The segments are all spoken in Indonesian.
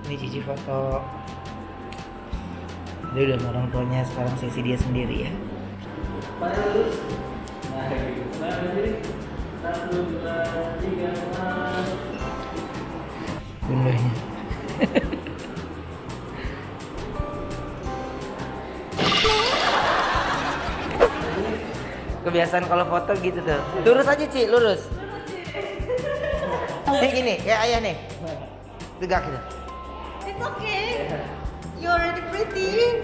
Ini Cici foto. Dia udah sama orang tuanya, sekarang sesi dia sendiri ya. Bundanya. Kebiasaan kalau foto gitu tuh. Lurus aja Ci, lurus. Nih gini, ya ayah nih. Tegak gitu. It's okay. You're already pretty.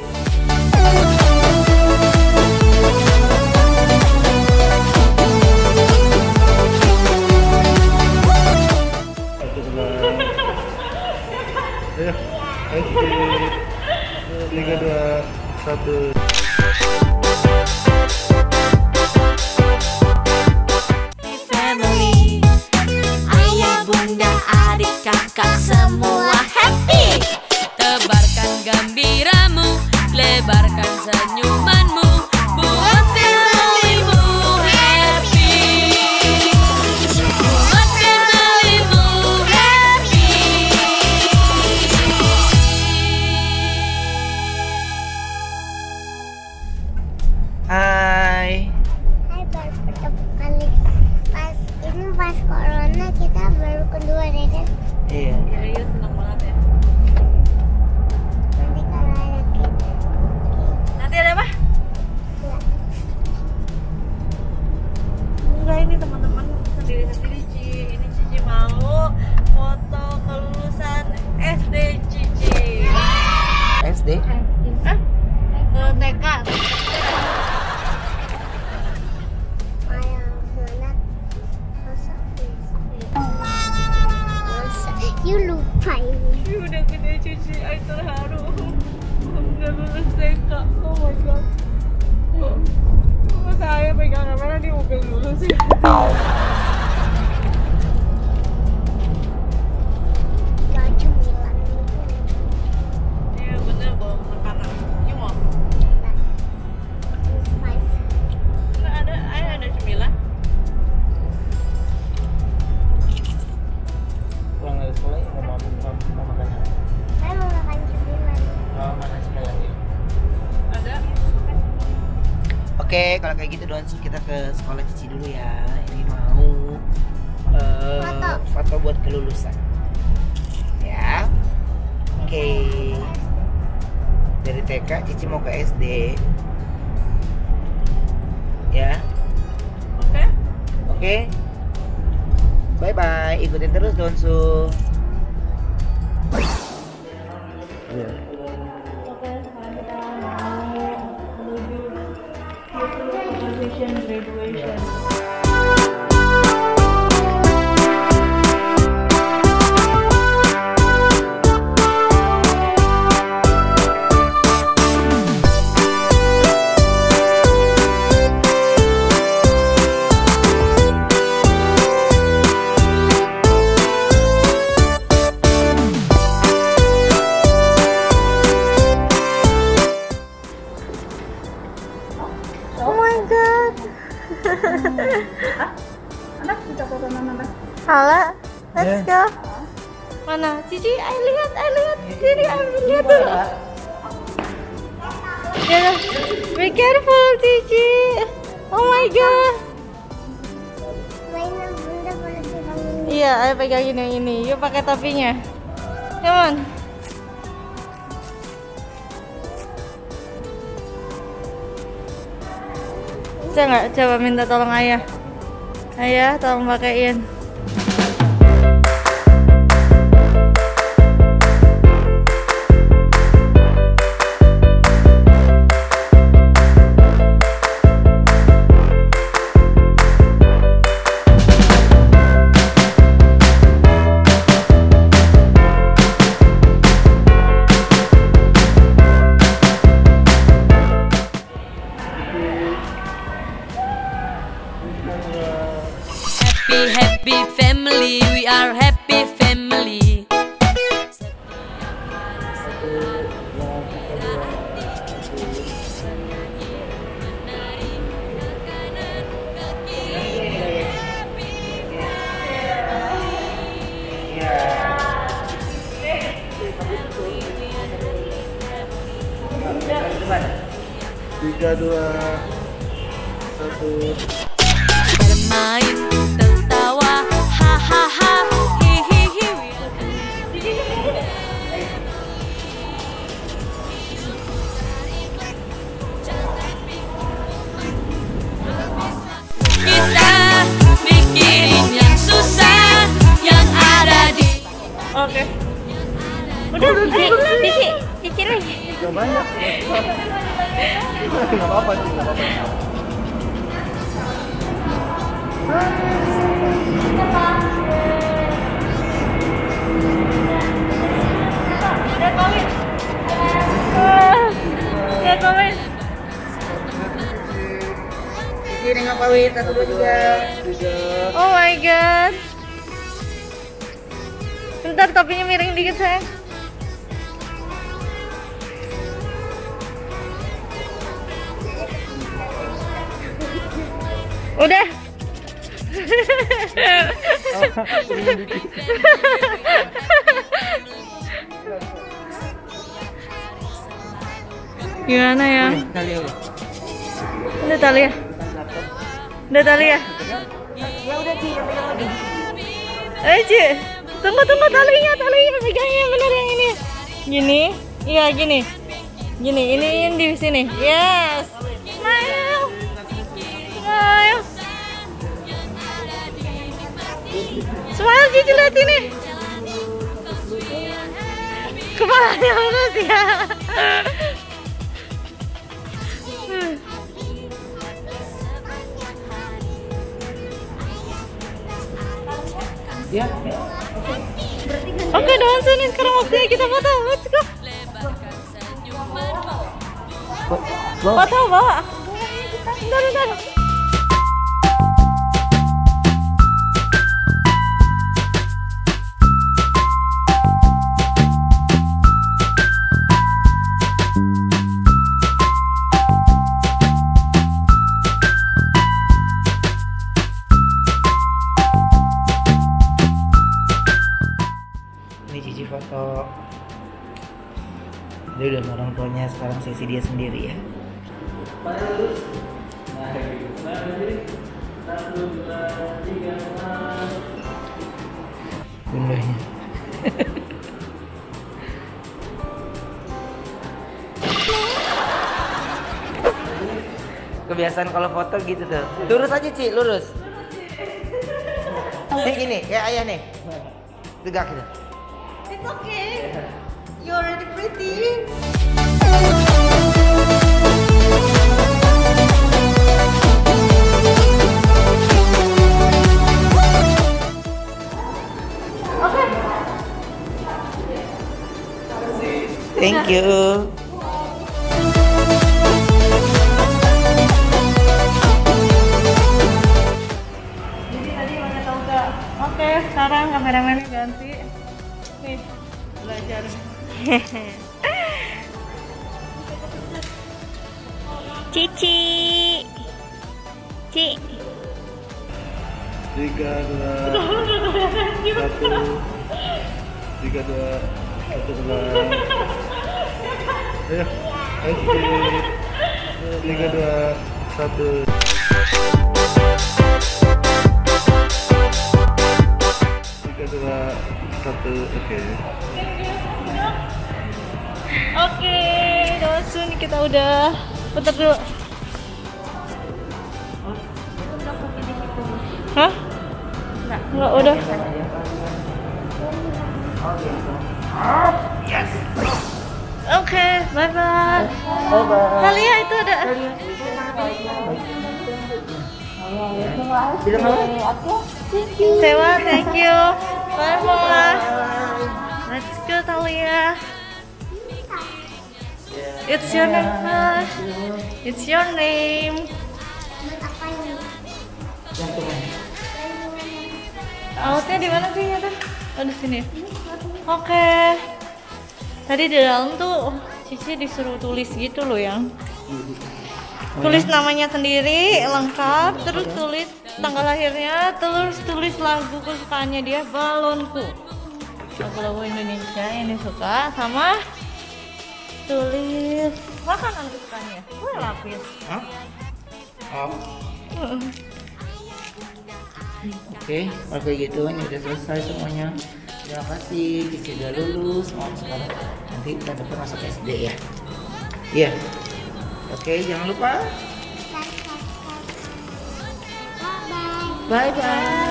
Oke. 3, 2, 1. Family, ayah, bunda, adik, kakak semua happy. Tebarkan gembiramu, lebarkan senyumanmu, buat familymu happy. Buat familymu happy. Hai. Hai, baru pertama kali pas corona kita baru kedua ya kan? Iya. Iya senang banget ya. Nanti kalau ada kita Nanti ada apa? ya, Enggak, ini teman-teman sendiri-sendiri Ci. Ini Cici mau foto kelulusan SD Cici. SD. Hah? Ke TK. you lupa ini. Udah gede Cici, ay terharu. Udah lulus TK. Oh my god. Oh, saya pegang kamera di mobil dulu sih. Baju Milan Iya bener, bawa makanan. You mau? spice. Nggak ada, ayah ada cemilan. Pulang dari sekolah ya, mau makan apa? Saya mau makan cemilan. Mau makan sekarang ya. Ada. Oke, kalau kayak gitu Donsu kita ke sekolah Cici dulu ya. Ini mau foto buat kelulusan. Ya. Oke. Dari TK Cici mau ke SD. Ya. Oke. Oke. Bye bye. Ikutin terus Donsu. Oke, sekarang kita mau menuju graduation. Oh my god. Anak kita foto anak. Hala, let's go. Mana? Cici, I lihat. Sini, lihat dulu. Ya, be careful, Cici. Oh my god. Mainan bunda boleh pegang ini. Iya, ayo pegangin yang ini. Yuk pakai topinya. Come on. Bisa nggak? Coba minta tolong ayah. Ayah, tolong pakaiin. Happy, happy Tiga, dua, satu. Bermain, tertawa, hahaha, hihihi. Kita mikirin yang susah, yang ada di. Oke. Udah, Cici lagi. Gak banyak. Gak apa-apa sih, gak apa-apa. Udah kawin. Udah kawin. Cici nengok Pawit, 1, 2, 3. Oh my god. Bentar, topinya miring dikit sayang. Udah. Gimana ya? Udah tali ya? Udah tali ya? Ya udah Ci, yang pegang lagi. Ci, tunggu talinya pegangnya bener yang ini. Gini, iya gini, ini di sini. Yes, smile. Smile, Cici lihat ini. Kepalanya lurus ya. Ya. Oke, dansa nih sekarang waktunya kita foto. Let's go. Foto bawa. Bentar. Ini Cici foto. Dia udah sama orang tuanya, sekarang sesi dia sendiri ya. Bundanya. Kebiasaan kalau foto gitu tuh. Lurus aja Ci, lurus. Nih gini, kayak ayah nih. Tegak gitu. It's okay. You're already pretty. Thank you. Jadi tadi mana tahu gak? Oke, sekarang kameramennya ganti. Nih, belajar. Cici. Ci. 3, 2, 1. 3, 2, 1 ulang. Ayo, oke. 3, 2, 1. 3, 2, 1, oke. Oke, Dosun kita udah putar dulu. Hah? Enggak, udah. Oke, bye-bye. Talia itu ada. Sewa, thank you. Bye-bye. Let's go, Talia. It's your name. It's your name. Outnya di mana sih ya tuh? Oh di sini. Oke. Tadi di dalam tuh Cici disuruh tulis gitu loh yang. Tulis namanya sendiri lengkap, terus tulis tanggal lahirnya, terus tulis lagu kesukaannya dia, Balonku. lagu-lagu Indonesia yang disuka sama tulis makanan kesukaannya. Kue lapis. Hah? Oh. Oke, kalau kayak gitu ini udah selesai semuanya. Terima kasih, Cici udah lulus. Mau sekarang nanti kita dapat masuk SD ya. Iya. Oke, jangan lupa. Bye bye. Bye bye.